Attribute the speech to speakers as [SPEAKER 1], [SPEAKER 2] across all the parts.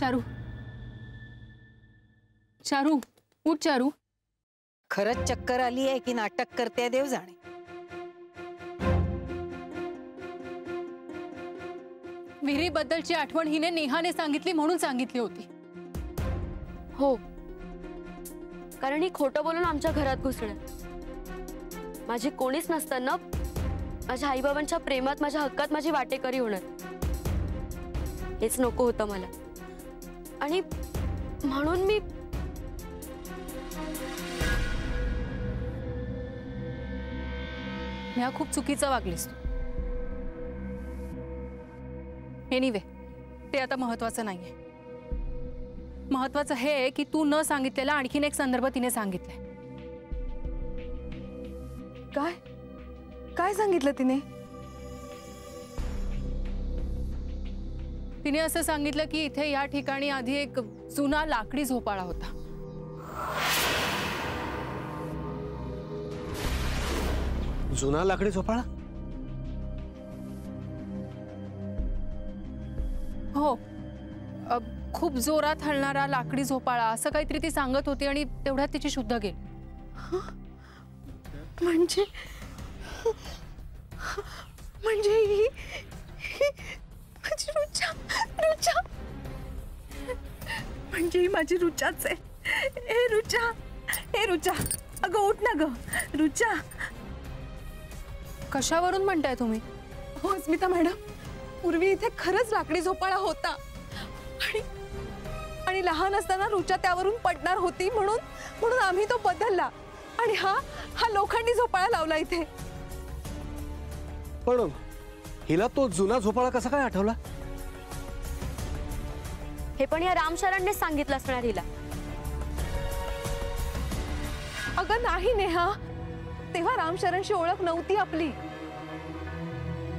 [SPEAKER 1] चारू, चारू, उठ चारू।
[SPEAKER 2] खरंच चक्कर आली आहे की नाटक करते देव जाणे।
[SPEAKER 1] विहिरीबद्दलची आठवण हिने नेहाने सांगितली म्हणून सांगितली होती।
[SPEAKER 3] हो, कारण ही खोटं बोलून आमच्या घरात घुसणार, माझी कोणीच नसताना माझ्या आईबाबांच्या प्रेमात, माझ्या हक्कात माझी वाटेकरी होणार, हेच नको होतं मला। आणि म्हणून मी
[SPEAKER 1] खूप चुकीचं वागलीस तू। एनिवे, ते आता महत्वाचं नाहीये। महत्वाचं हे की तू न सांगितलेला आणखीन एक संदर्भ तिने सांगितलाय।
[SPEAKER 4] काय काय सांगितलं तिने?
[SPEAKER 1] तिने असं सांगितलं की इथे या ठिकाणी आधी एक जुना लाकडी झोपाळा होता।
[SPEAKER 5] जुना लाकडी झोपाळा?
[SPEAKER 1] हो, खूप जोरात हलणारा लाकडी झोपाळा असं काहीतरी ती सांगत होती आणि तेवढ्यात तिची शुद्ध गेली।
[SPEAKER 4] म्हणजे म्हणजे ही माझी रुचा, रुचा म्हणजे ही माझी रुचाच आहे। ए रुचा, ए रुचा, अगं उठ ना ग रुचा।
[SPEAKER 1] कशावरून म्हणताय तुम्ही?
[SPEAKER 4] हो स्मिता मॅडम, पूर्वी इथे खरंच लाकडी झोपाळा होता आणि लहान असताना रुचा त्यावरून पडणार होती म्हणून आम्ही तो बदलला आणि हा लोखंडी झोपाळा लावला इथे।
[SPEAKER 5] पण हिला तो जुना झोपाळा कसा काय आठवला?
[SPEAKER 3] हे पण या रामशरणने सांगितलं असणार हिला।
[SPEAKER 4] अगं नाही नेहा, तेव्हा रामशरणशी ओळख नव्हती आपली,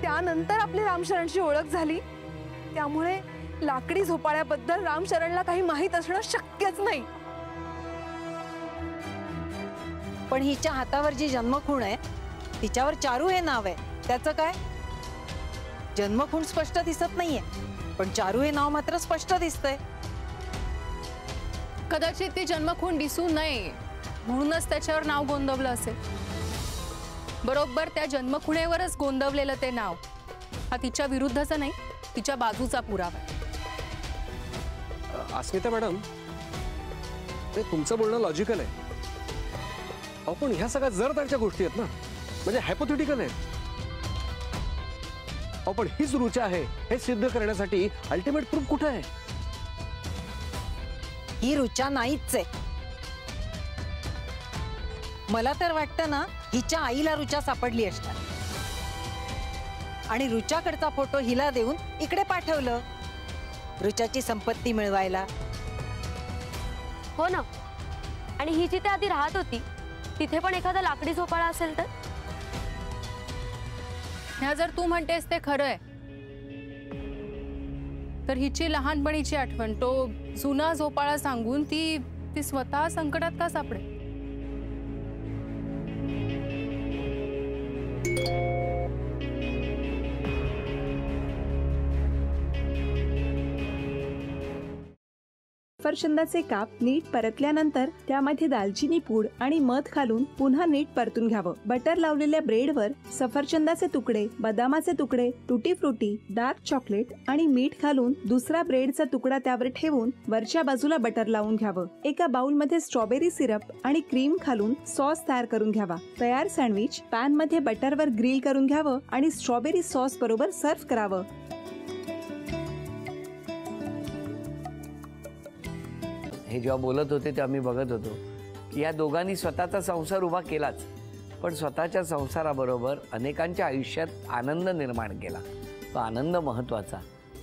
[SPEAKER 4] त्यानंतर आपली रामशरणशी ओळख झाली, त्यामुळे लाकडी झोपाळ्याबद्दल रामशरणला काही माहित असणं शक्यच नाही।
[SPEAKER 2] पण हिच्या हातावर जी जन्मखूण आहे तिच्यावर चारू हे नाव आहे, त्याचं काय? जन्मखूण स्पष्ट दिसत नाहीये पण चारू हे नाव मात्र स्पष्ट दिसतंय।
[SPEAKER 1] कदाचित ती जन्मखूण दिसू नये म्हणूनच त्याच्यावर नाव गोंदवलं असेल। बरोबर त्या जन्मखुणेवरच गोंदवलेलं ते नाव हा तिच्या विरुद्धचा नाही, तिच्या बाजूचा पुरावा आहे।
[SPEAKER 5] अस्मिता मॅडम, ते तुमचं बोलणं लॉजिकल आहे, पण ह्या सगळ्या जरदारच्या गोष्टी आहेत ना, म्हणजे हायपोथेटिकल आहेत। पण हीच रुचा आहे हे सिद्ध करण्यासाठी अल्टिमेट प्रूफ कुठे आहे?
[SPEAKER 2] ही रुचा नाहीच आहे। मला तर वाटतं ना हिच्या आईला रुचा सापडली असणार आणि रुचाकडचा फोटो हिला देऊन इकडे पाठवलं रुचाची संपत्ती मिळवायला।
[SPEAKER 3] हो ना, आणि ही जिथे आधी राहत होती तिथे पण एखादा लाकडी झोपाळा असेल तर?
[SPEAKER 1] ह्या जर तू म्हणतेस ते खरं आहे तर हिची लहानपणीची आठवण, तो जुना झोपाळा सांगून ती स्वतः संकटात का सापडे?
[SPEAKER 6] सफरचंदाचे काप नीट परतल्यानंतर त्यामध्ये दालचिनी पूड आणि मध घालून पुन्हा नीट परतून घ्यावं। बटर लावलेल्या ब्रेडवर सफरचंदाचे तुकडे, बदामाचे तुकडे, टुटी फ्रुटी, डार्क चॉकलेट आणि मीठ घालून दुसरा ब्रेडचा तुकडा त्यावर ठेवून वरच्या बाजूला बटर लावून घ्यावं। एका बाउलमध्ये स्ट्रॉबेरी सिरप आणि क्रीम घालून सॉस तयार करून घ्यावा। तयार सँडविच पॅन मध्ये बटरवर ग्रिल करून घ्यावं आणि स्ट्रॉबेरी सॉस बरोबर सर्व्ह करावं।
[SPEAKER 7] हे जेव्हा बोलत होते तेव्हा मी बघत होतो की या दोघांनी स्वतःचा संसार उभा केलाच, पण स्वतःच्या संसाराबरोबर अनेकांच्या आयुष्यात आनंद निर्माण केला। तो आनंद महत्त्वाचा।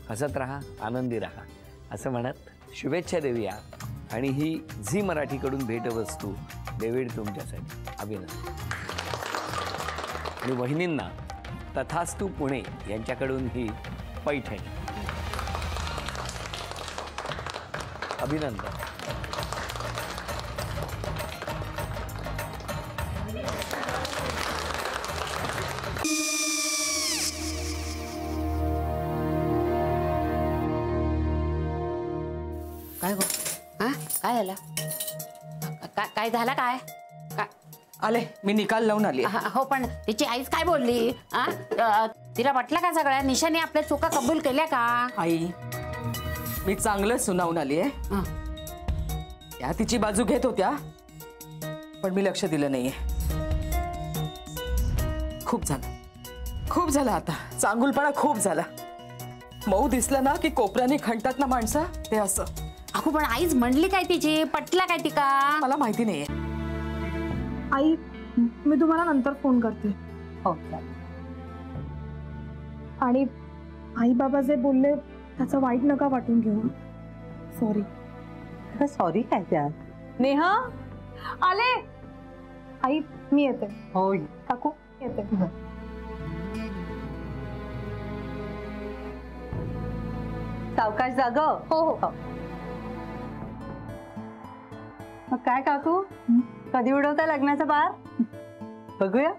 [SPEAKER 7] हसत राहा, आनंदी राहा असं म्हणत शुभेच्छा देऊया। आणि ही झी मराठीकडून भेटवस्तू डेव्हिड तुमच्यासाठी। अभिनंदन। आणि वहिनींना तथास्तु पुणे यांच्याकडून ही पैठणी। अभिनंदन।
[SPEAKER 8] काय गो हा काय झालं काय झालं काय
[SPEAKER 9] आले मी निकाल लावून आली
[SPEAKER 8] हो पण तिची आईच काय बोलली तिला वाटलं का सगळ्या निशाने आपल्या चुका कबूल केल्या का
[SPEAKER 9] आई मी चांगलं सुनावून आली आहे त्या तिची बाजू घेत होत्या पण मी लक्ष दिलं नाहीये खूप झालं आता चांगुलपणा खूप झाला मऊ दिसलं ना की कोपऱ्याने खणतात ना माणसं ते असं
[SPEAKER 8] अहो पण आईच म्हणली काय तिची पटला काय ती का
[SPEAKER 9] मला माहिती नाहीये
[SPEAKER 10] आई मी तुम्हाला नंतर फोन करते
[SPEAKER 8] हो
[SPEAKER 10] आणि आई बाबा जे बोलले त्याचं वाईट नका वाटून घेऊ सॉरी
[SPEAKER 2] सॉरी काय त्यात
[SPEAKER 10] नेहा आले आई मी येते
[SPEAKER 2] हो
[SPEAKER 10] काकू येते
[SPEAKER 2] सावकाश जाग
[SPEAKER 10] हो हो
[SPEAKER 2] मग काय काकू कधी उडवता लग्नाचा बार बघूया